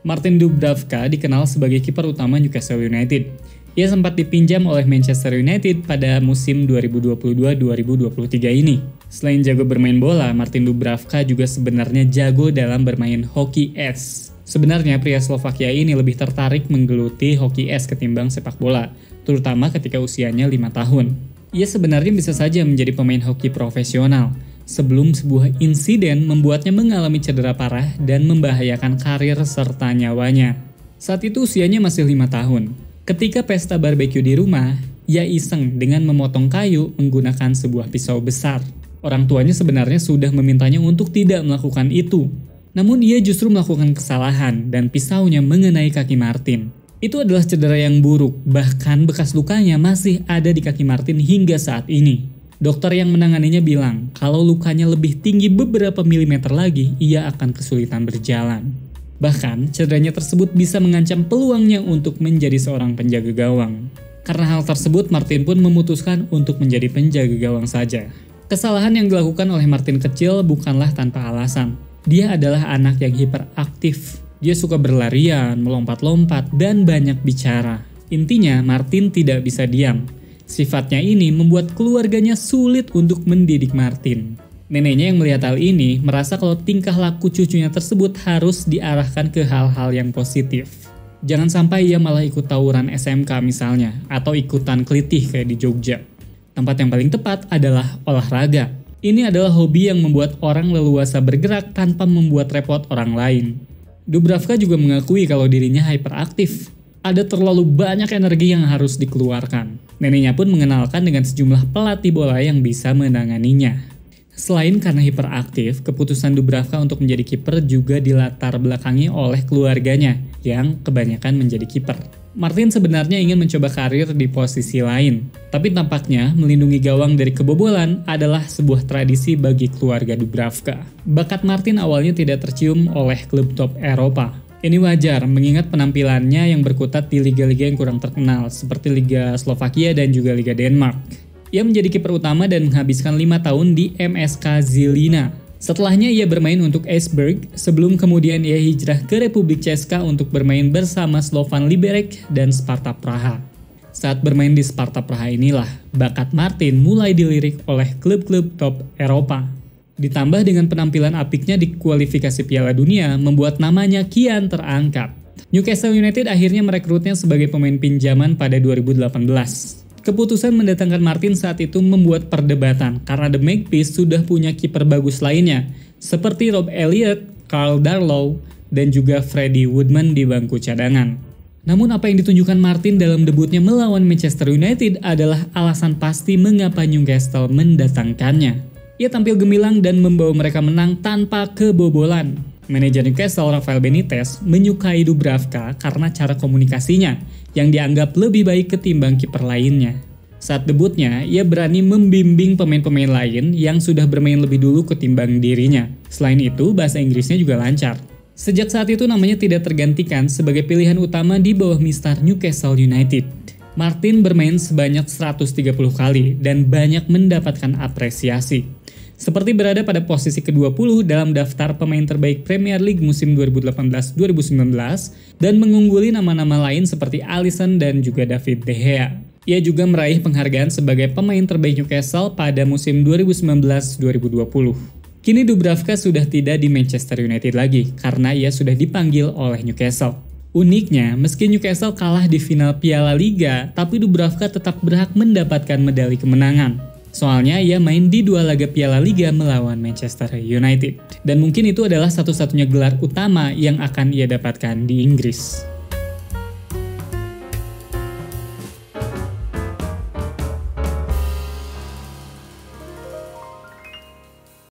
Martin Dubravka dikenal sebagai kiper utama Newcastle United. Ia sempat dipinjam oleh Manchester United pada musim 2022-2023 ini. Selain jago bermain bola, Martin Dubravka juga sebenarnya jago dalam bermain hoki es. Sebenarnya pria Slovakia ini lebih tertarik menggeluti hoki es ketimbang sepak bola, terutama ketika usianya 5 tahun. Ia sebenarnya bisa saja menjadi pemain hoki profesional, sebelum sebuah insiden membuatnya mengalami cedera parah dan membahayakan karir serta nyawanya. Saat itu usianya masih 5 tahun. Ketika pesta barbeque di rumah, ia iseng dengan memotong kayu menggunakan sebuah pisau besar. Orang tuanya sebenarnya sudah memintanya untuk tidak melakukan itu. Namun ia justru melakukan kesalahan dan pisaunya mengenai kaki Martin. Itu adalah cedera yang buruk, bahkan bekas lukanya masih ada di kaki Martin hingga saat ini. Dokter yang menanganinya bilang kalau lukanya lebih tinggi beberapa milimeter lagi, ia akan kesulitan berjalan. Bahkan cederanya tersebut bisa mengancam peluangnya untuk menjadi seorang penjaga gawang. Karena hal tersebut, Martin pun memutuskan untuk menjadi penjaga gawang saja. Kesalahan yang dilakukan oleh Martin kecil bukanlah tanpa alasan. Dia adalah anak yang hiperaktif. Dia suka berlarian, melompat-lompat, dan banyak bicara. Intinya, Martin tidak bisa diam. Sifatnya ini membuat keluarganya sulit untuk mendidik Martin. Neneknya yang melihat hal ini merasa kalau tingkah laku cucunya tersebut harus diarahkan ke hal-hal yang positif. Jangan sampai ia malah ikut tawuran SMK misalnya, atau ikutan kelitih kayak di Jogja. Tempat yang paling tepat adalah olahraga. Ini adalah hobi yang membuat orang leluasa bergerak tanpa membuat repot orang lain. Dubravka juga mengakui kalau dirinya hyperaktif. Ada terlalu banyak energi yang harus dikeluarkan. Neneknya pun mengenalkan dengan sejumlah pelatih bola yang bisa menanganinya. Selain karena hiperaktif, keputusan Dubravka untuk menjadi kiper juga dilatar belakangi oleh keluarganya yang kebanyakan menjadi kiper. Martin sebenarnya ingin mencoba karir di posisi lain, tapi tampaknya melindungi gawang dari kebobolan adalah sebuah tradisi bagi keluarga Dubravka. Bakat Martin awalnya tidak tercium oleh klub top Eropa. Ini wajar mengingat penampilannya yang berkutat di liga-liga yang kurang terkenal seperti Liga Slovakia dan juga Liga Denmark. Ia menjadi kiper utama dan menghabiskan 5 tahun di MSK Žilina. Setelahnya ia bermain untuk Esbjerg sebelum kemudian ia hijrah ke Republik Česka untuk bermain bersama Slovan Liberec dan Sparta Praha. Saat bermain di Sparta Praha inilah bakat Martin mulai dilirik oleh klub-klub top Eropa. Ditambah dengan penampilan apiknya di kualifikasi Piala Dunia membuat namanya kian terangkat. Newcastle United akhirnya merekrutnya sebagai pemain pinjaman pada 2018. Keputusan mendatangkan Martin saat itu membuat perdebatan karena The Magpies sudah punya kiper bagus lainnya seperti Rob Elliott, Karl Darlow, dan juga Freddie Woodman di bangku cadangan. Namun apa yang ditunjukkan Martin dalam debutnya melawan Manchester United adalah alasan pasti mengapa Newcastle mendatangkannya. Ia tampil gemilang dan membawa mereka menang tanpa kebobolan. Manajer Newcastle Rafael Benitez menyukai Dubravka karena cara komunikasinya yang dianggap lebih baik ketimbang kiper lainnya. Saat debutnya, ia berani membimbing pemain-pemain lain yang sudah bermain lebih dulu ketimbang dirinya. Selain itu, bahasa Inggrisnya juga lancar. Sejak saat itu namanya tidak tergantikan sebagai pilihan utama di bawah Mister Newcastle United. Martin bermain sebanyak 130 kali dan banyak mendapatkan apresiasi. Seperti berada pada posisi ke-20 dalam daftar pemain terbaik Premier League musim 2018-2019 dan mengungguli nama-nama lain seperti Alisson dan juga David De Gea. Ia juga meraih penghargaan sebagai pemain terbaik Newcastle pada musim 2019-2020. Kini Dubravka sudah tidak di Manchester United lagi karena ia sudah dipanggil oleh Newcastle. Uniknya, meski Newcastle kalah di final Piala Liga, tapi Dubravka tetap berhak mendapatkan medali kemenangan. Soalnya ia main di 2 laga Piala Liga melawan Manchester United. Dan mungkin itu adalah satu-satunya gelar utama yang akan ia dapatkan di Inggris.